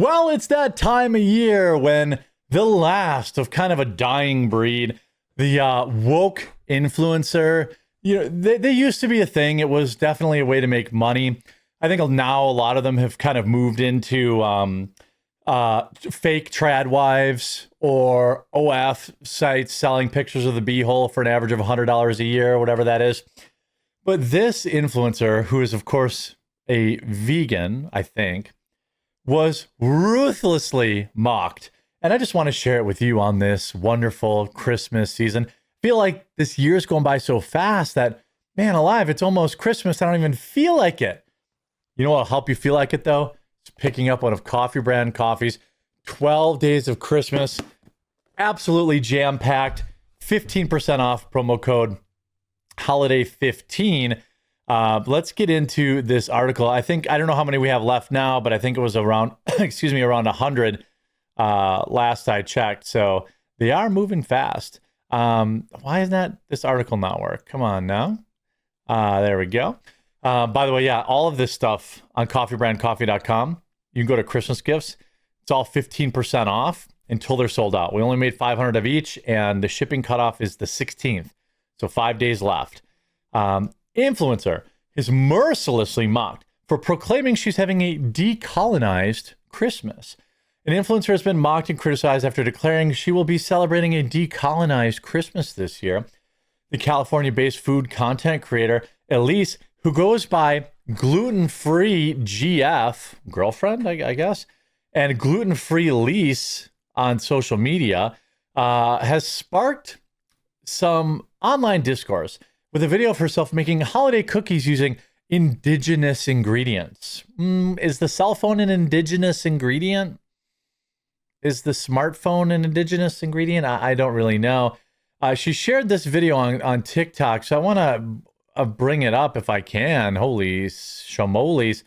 Well, it's that time of year when the last of kind of a dying breed, the woke influencer, they used to be a thing. It was definitely a way to make money. I think now a lot of them have kind of moved into fake trad wives or OF sites selling pictures of the beehole for an average of $100 a year, whatever that is. But this influencer, who is, of course, a vegan, I think, was ruthlessly mocked. And I just want to share it with you on this wonderful Christmas season. I feel like this year's going by so fast that, man alive, it's almost Christmas. I don't even feel like it. You know what'll help you feel like it, though? It's picking up one of Coffee Brand Coffee's 12 Days of Christmas. Absolutely jam-packed. 15% off, promo code Holiday15. Let's get into this article. I don't know how many we have left now, but I think it was around, around 100 last I checked. So they are moving fast. Why is this article not work? Come on now. There we go. By the way, yeah, all of this stuff on coffeebrandcoffee.com. You can go to Christmas gifts. It's all 15% off until they're sold out. We only made 500 of each, and the shipping cutoff is the 16th. So 5 days left. Influencer is mercilessly mocked for proclaiming she's having a decolonized Christmas. An influencer has been mocked and criticized after declaring she will be celebrating a decolonized Christmas this year. The California-based food content creator, Elise, who goes by gluten-free GF, girlfriend, I guess, and gluten-free Lise on social media, has sparked some online discourse with a video of herself making holiday cookies using indigenous ingredients. Is the cell phone an indigenous ingredient? Is the smartphone an indigenous ingredient? I don't really know. She shared this video on TikTok, so I want to bring it up if I can. Holy shamoles.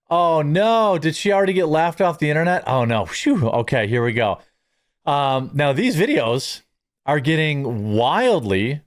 Oh, no. Did she already get laughed off the internet? Oh, no. Phew. Okay, here we go. Now, these videos are getting wildly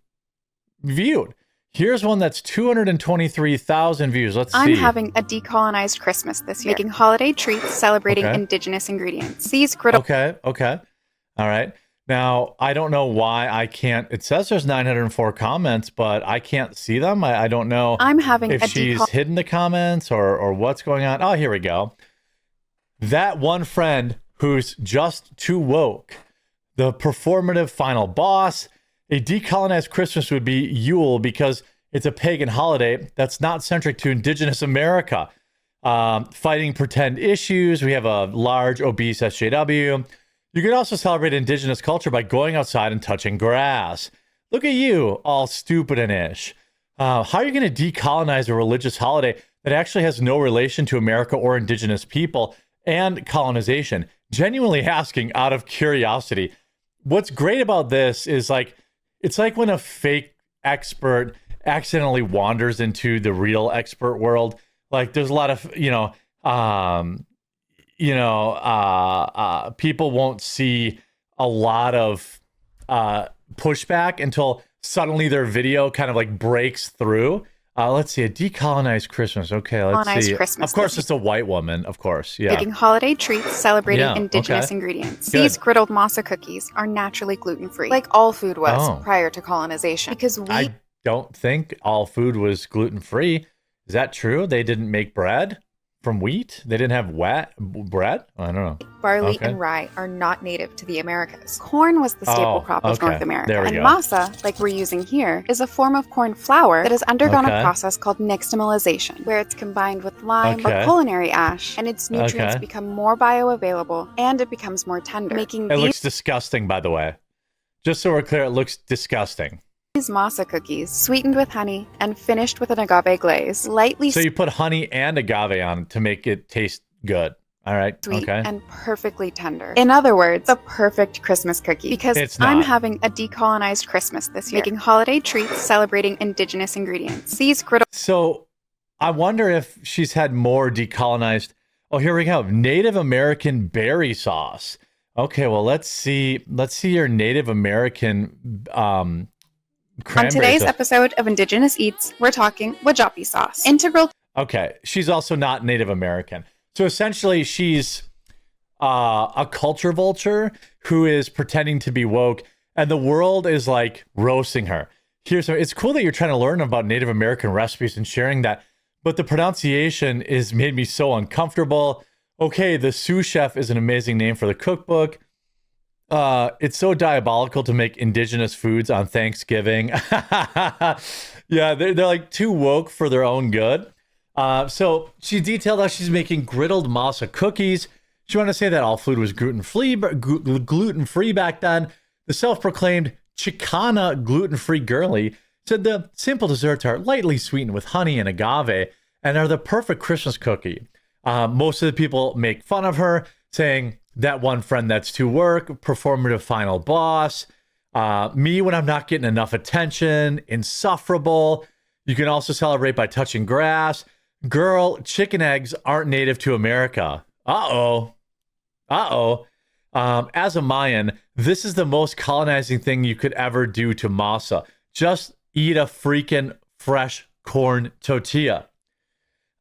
viewed. Here's one that's 223,000 views. Let's see. I'm having a decolonized Christmas this year, making holiday treats celebrating indigenous ingredients. These griddle. Okay. All right. Now, I don't know why I can't. It says there's 904 comments, but I can't see them. I don't know if she's hidden the comments or what's going on. Oh, here we go. That one friend who's just too woke. The performative final boss. A decolonized Christmas would be Yule because it's a pagan holiday that's not centric to indigenous America. Fighting pretend issues. We have a large, obese SJW. You can also celebrate indigenous culture by going outside and touching grass. Look at you, all stupid and ish. How are you going to decolonize a religious holiday that actually has no relation to America or indigenous people and colonization? Genuinely asking out of curiosity. What's great about this is it's like when a fake expert accidentally wanders into the real expert world. Like there's a lot of, people won't see a lot of pushback until suddenly their video kind of like breaks through. Let's see, a decolonized Christmas. Okay, let's see. Christmas of course, it's a white woman, of course. Yeah. Making holiday treats celebrating indigenous ingredients. Good. These griddled masa cookies are naturally gluten-free, like all food was prior to colonization. Because I don't think all food was gluten-free. Is that true? They didn't make bread from wheat? They didn't have wet bread? I don't know. Barley and rye are not native to the Americas. Corn was the staple crop of North America. And masa, like we're using here, is a form of corn flour that has undergone a process called nixtamalization, where it's combined with lime or culinary ash, and its nutrients become more bioavailable, and it becomes more tender, making It looks disgusting, by the way. Just so we're clear, it looks disgusting. These masa cookies, sweetened with honey and finished with an agave glaze, So you put honey and agave on to make it taste good. All right. Sweet and perfectly tender. In other words, a perfect Christmas cookie. Because I'm having a decolonized Christmas this year, making holiday treats celebrating indigenous ingredients. These griddle. So I wonder if she's had more decolonized. Oh, here we go. Native American berry sauce. Okay, well, let's see your Native American On today's episode of Indigenous Eats, we're talking wajapi sauce. Integral. Okay, she's also not Native American. So essentially, she's a culture vulture who is pretending to be woke, and the world is like roasting her. It's cool that you're trying to learn about Native American recipes and sharing that, but the pronunciation is made me so uncomfortable. Okay, the sous chef is an amazing name for the cookbook. It's so diabolical to make indigenous foods on Thanksgiving. Yeah, they're like too woke for their own good. So she detailed how she's making griddled masa cookies. She wanted to say that all food was gluten-free back then. The self-proclaimed Chicana gluten-free girly said the simple desserts are lightly sweetened with honey and agave and are the perfect Christmas cookie. Most of the people make fun of her, saying that one friend that's too work, performative final boss, me when I'm not getting enough attention, insufferable. You can also celebrate by touching grass. Girl, chicken eggs aren't native to America. Uh-oh. As a Mayan, this is the most colonizing thing you could ever do to masa. Just eat a freaking fresh corn tortilla.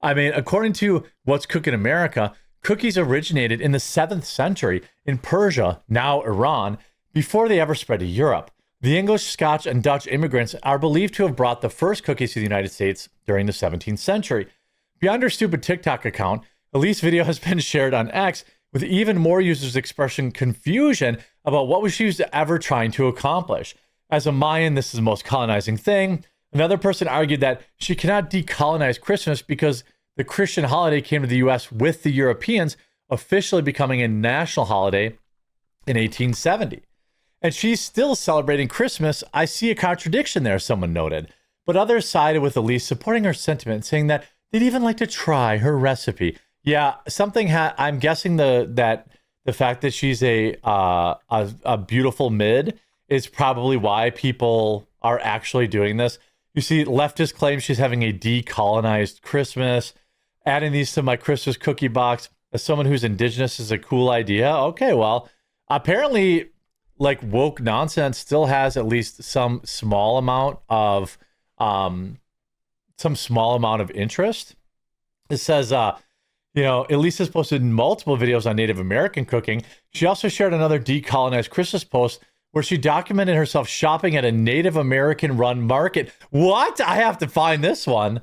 I mean, according to What's Cooking America, cookies originated in the 7th century in Persia, now Iran, before they ever spread to Europe. The English, Scotch, and Dutch immigrants are believed to have brought the first cookies to the United States during the 17th century. Beyond her stupid TikTok account, Elise's video has been shared on X, with even more users expressing confusion about what she was ever trying to accomplish. As a Mayan, this is the most colonizing thing. Another person argued that she cannot decolonize Christmas because the Christian holiday came to the U.S. with the Europeans, officially becoming a national holiday in 1870. And she's still celebrating Christmas. I see a contradiction there, someone noted. But others sided with Elise, supporting her sentiment, saying that they'd even like to try her recipe. Yeah, I'm guessing that the fact that she's a beautiful mid is probably why people are actually doing this. You see, leftists claim she's having a decolonized Christmas. Adding these to my Christmas cookie box as someone who's indigenous is a cool idea. Okay, well, apparently, like, woke nonsense still has at least some small amount of interest. It says, Elise has posted multiple videos on Native American cooking. She also shared another decolonized Christmas post where she documented herself shopping at a Native American run market. What? I have to find this one.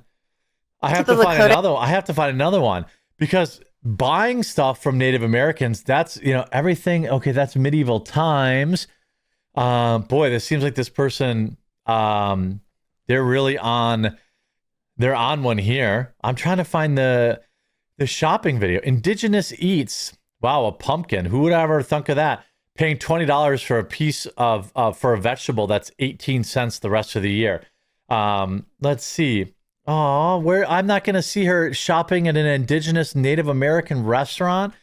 I have to find another one because buying stuff from Native Americans, that's, everything. Okay, that's medieval times. Boy, this seems like this person, they're on one here. I'm trying to find the shopping video. Indigenous Eats. Wow, a pumpkin. Who would ever think of that? Paying $20 for a piece of for a vegetable that's 18 cents the rest of the year. Let's see. Oh, I'm not going to see her shopping at an indigenous Native American restaurant.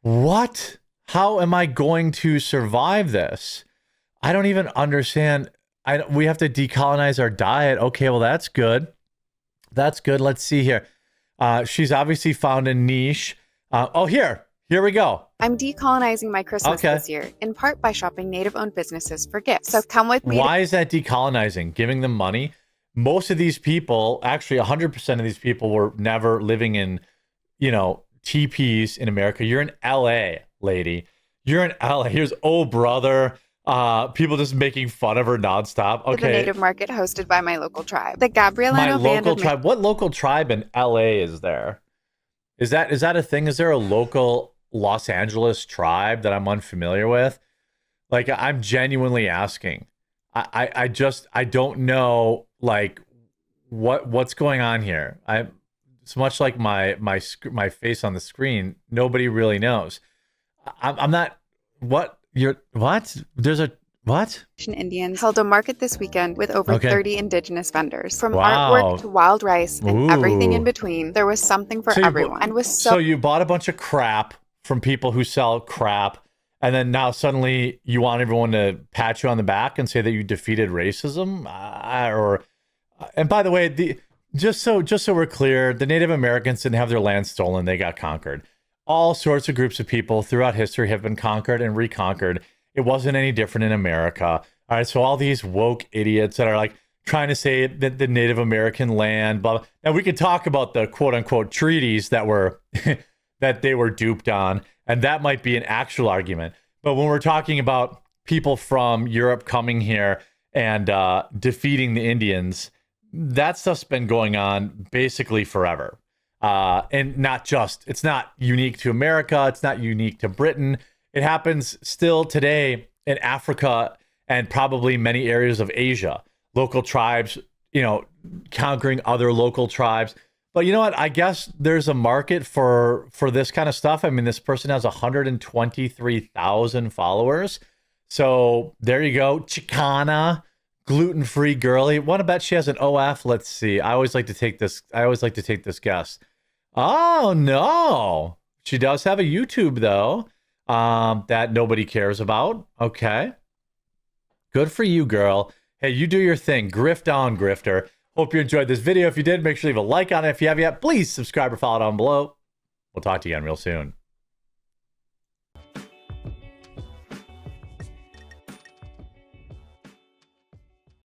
What? How am I going to survive this? I don't even understand. We have to decolonize our diet. Okay, well, that's good. That's good. Let's see here. She's obviously found a niche. Here we go. I'm decolonizing my Christmas this year, in part by shopping Native-owned businesses for gifts. So come with me. Why is that decolonizing? Giving them money? Most of these people, actually 100% of these people were never living in, teepees in America. You're in LA, lady. You're in LA. Here's brother. People just making fun of her nonstop. Okay. The native market hosted by my local tribe. The Gabrielino band local tribe. What local tribe in LA is there? Is that a thing? Is there a local Los Angeles tribe that I'm unfamiliar with? Like, I'm genuinely asking. I don't know, like, what's going on here. It's much like my face on the screen. Nobody really knows. I'm not. What? There's a what? Indians held a market this weekend with over 30 indigenous vendors. From artwork to wild rice and everything in between, there was something for everyone. And so you bought a bunch of crap from people who sell crap, and then now suddenly you want everyone to pat you on the back and say that you defeated racism, and by the way, just so we're clear, the Native Americans didn't have their land stolen; they got conquered. All sorts of groups of people throughout history have been conquered and reconquered. It wasn't any different in America. All right, so all these woke idiots that are like trying to say that the Native American land, blah, blah. Now we could talk about the quote unquote treaties that were that they were duped on. And that might be an actual argument. But when we're talking about people from Europe coming here and defeating the Indians, that stuff's been going on basically forever. And it's not unique to America. It's not unique to Britain. It happens still today in Africa and probably many areas of Asia. Local tribes, conquering other local tribes. But you know what? I guess there's a market for this kind of stuff. I mean, this person has 123,000 followers. So there you go. Chicana, gluten-free girly. Want to bet she has an OF? Let's see. I always like to take this guess. Oh, no. She does have a YouTube, though, that nobody cares about. Okay. Good for you, girl. Hey, you do your thing. Grift on, grifter. Hope you enjoyed this video. If you did, make sure to leave a like on it. If you haven't yet, please subscribe or follow down below. We'll talk to you again real soon.